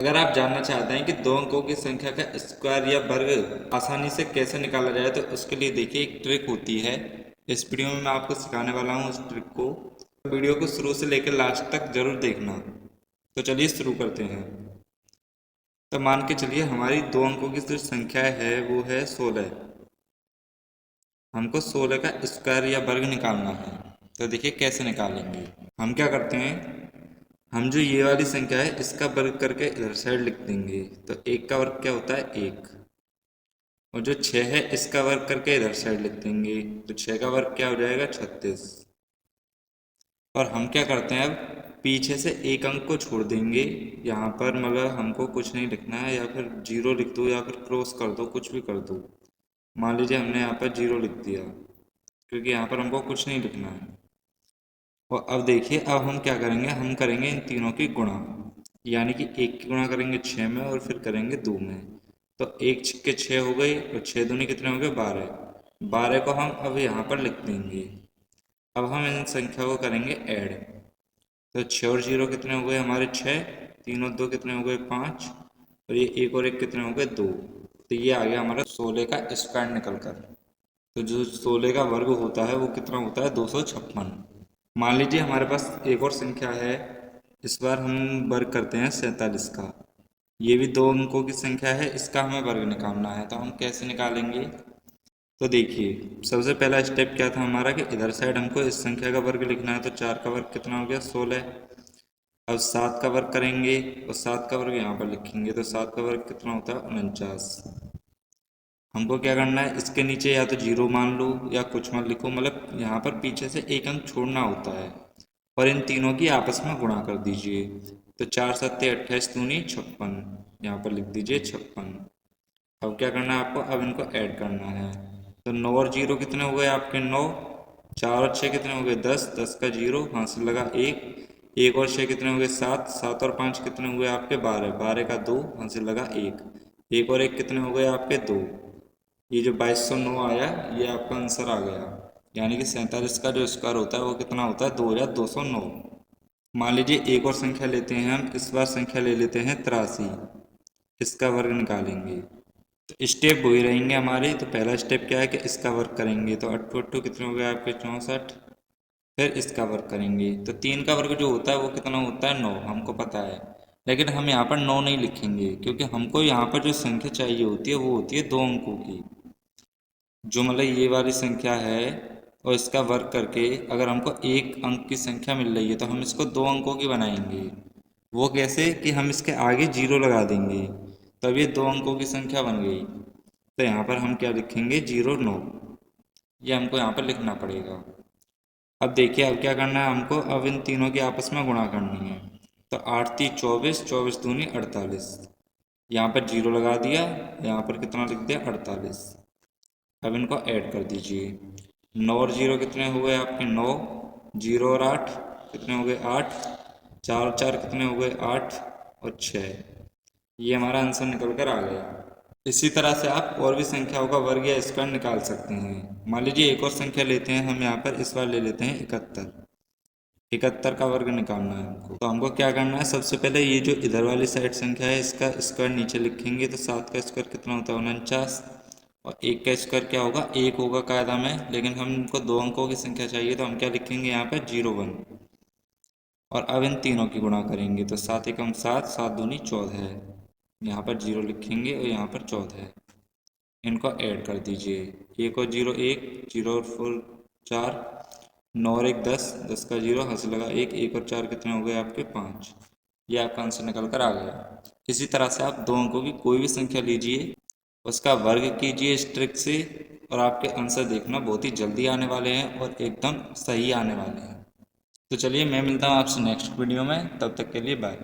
अगर आप जानना चाहते हैं कि दो अंकों की संख्या का स्क्वायर या वर्ग आसानी से कैसे निकाला जाए तो उसके लिए देखिए एक ट्रिक होती है। इस वीडियो में मैं आपको सिखाने वाला हूँ उस ट्रिक को। वीडियो को शुरू से लेकर लास्ट तक जरूर देखना। तो चलिए शुरू करते हैं। तो मान के चलिए हमारी दो अंकों की जो संख्या है वो है 16। हमको 16 का स्क्वायर या वर्ग निकालना है। तो देखिए कैसे निकालेंगे। हम क्या करते हैं, हम जो ये वाली संख्या है इसका वर्ग करके इधर साइड लिख देंगे। तो एक का वर्ग क्या होता है, एक। और जो 6 है इसका वर्ग करके इधर साइड लिख देंगे। तो 6 का वर्ग क्या हो जाएगा, 36। और हम क्या करते हैं, अब पीछे से एक अंक को छोड़ देंगे। यहाँ पर मतलब हमको कुछ नहीं लिखना है, या फिर जीरो लिख दो या फिर क्रॉस कर दो, कुछ भी कर दो। मान लीजिए हमने यहाँ पर जीरो लिख दिया क्योंकि यहाँ पर हमको कुछ नहीं लिखना है। और अब देखिए, अब हम क्या करेंगे, हम करेंगे इन तीनों की गुणा। यानी कि एक की गुणा करेंगे 6 में और फिर करेंगे 2 में। तो एक छक्के 6 हो गई और 6 दूनी कितने हो गए, 12। 12 को हम अब यहाँ पर लिख देंगे। अब हम इन संख्या को करेंगे ऐड। तो 6 और 0 कितने हो गए हमारे, 6। 3 और 2 कितने हो गए, 5। और ये एक और एक कितने हो गए, 2। तो ये आ गया हमारा 16 का स्क्वायर निकल कर। तो जो 16 का वर्ग होता है वो कितना होता है, 256। मान लीजिए हमारे पास एक और संख्या है। इस बार हम वर्ग करते हैं 47 का। ये भी दो अंकों की संख्या है, इसका हमें वर्ग निकालना है। तो हम कैसे निकालेंगे, तो देखिए सबसे पहला स्टेप क्या था हमारा कि इधर साइड हमको इस संख्या का वर्ग लिखना है। तो 4 का वर्ग कितना हो गया, 16। अब 7 का वर्ग करेंगे और 7 का वर्ग यहाँ पर लिखेंगे। तो 7 का वर्ग कितना होता है, 49। हमको क्या करना है, इसके नीचे या तो जीरो मान लो या कुछ मत लिखो, मतलब यहाँ पर पीछे से एक अंक छोड़ना होता है। और इन तीनों की आपस में गुणा कर दीजिए। तो 4 सत्ते 28 दूनी 56, यहाँ पर लिख दीजिए 56। अब क्या करना है आपको, अब इनको ऐड करना है। तो 9 और जीरो कितने हो गए आपके, 9। 4 और 6 कितने हो गए, 10। 10 का जीरो, हाथ से लगा एक। एक और 6 कितने हो गए, 7। 7 और 5 कितने हुए आपके, 12। 12 का 2, हाथ से लगा एक। एक और एक कितने हो गए आपके, 2। ये जो 2209 आया ये आपका आंसर आ गया। यानी कि 47 का जो स्क्वायर होता है वो कितना होता है, 2209। मान लीजिए एक और संख्या लेते हैं हम, इस बार संख्या ले लेते हैं 83। इसका वर्ग निकालेंगे। तो स्टेप वही रहेंगे हमारे। तो पहला स्टेप क्या है कि इसका वर्ग करेंगे। तो अट्ठो अट्ठो कितने हो गए आपके, 64। फिर इसका वर्ग करेंगे। तो 3 का वर्ग जो होता है वो कितना होता है, 9, हमको पता है। लेकिन हम यहाँ पर 9 नहीं लिखेंगे क्योंकि हमको यहाँ पर जो संख्या चाहिए होती है वो होती है 2 अंकों की। जो मतलब ये वाली संख्या है और इसका वर्ग करके अगर हमको एक अंक की संख्या मिल रही है तो हम इसको 2 अंकों की बनाएंगे। वो कैसे कि हम इसके आगे जीरो लगा देंगे, तब ये 2 अंकों की संख्या बन गई। तो यहाँ पर हम क्या लिखेंगे, 09। ये हमको यहाँ पर लिखना पड़ेगा। अब देखिए अब क्या करना है हमको, अब इन तीनों की आपस में गुणा करनी है। तो 8 3 24, 24 दूनी 48। यहाँ पर जीरो लगा दिया, यहाँ पर कितना लिख दिया, 48। अब इनको ऐड कर दीजिए। 9 और जीरो कितने हो गए आपके, 9। जीरो और 8 कितने हो गए, 8। 4 और 4 कितने हो गए, 8। और 6। ये हमारा आंसर निकल कर आ गया। इसी तरह से आप और भी संख्याओं का वर्ग या स्क्वायर निकाल सकते हैं। मान लीजिए एक और संख्या लेते हैं हम यहाँ पर, इस बार ले लेते हैं 71। 71 का वर्ग निकालना है हमको। तो हमको क्या करना है, सबसे पहले ये जो इधर वाली साइड संख्या है इसका स्क्वायर नीचे लिखेंगे। तो 7 का स्क्वायर कितना होता है, 49। और एक का स्क्वायर क्या होगा, एक होगा कायदा में, लेकिन हमको 2 अंकों की संख्या चाहिए तो हम क्या लिखेंगे यहाँ पर, 01। और अब इन तीनों की गुणा करेंगे। तो 7 एकम 7, 7 दूनी 14 है। यहाँ पर जीरो लिखेंगे और यहाँ पर 14 है। इनको ऐड कर दीजिए। एक और जीरो एक, जीरो और फोर 4। 9 और एक 10, 10 का जीरो, हंस लगा एक। एक और 4 कितने हो गए आपके, 5। ये आपका आंसर निकल कर आ गया। इसी तरह से आप 2 अंकों की कोई भी संख्या लीजिए, उसका वर्ग कीजिए इस ट्रिक से, और आपके आंसर देखना बहुत ही जल्दी आने वाले हैं और एकदम सही आने वाले हैं। तो चलिए मैं मिलता हूँ आपसे नेक्स्ट वीडियो में, तब तक के लिए बाय।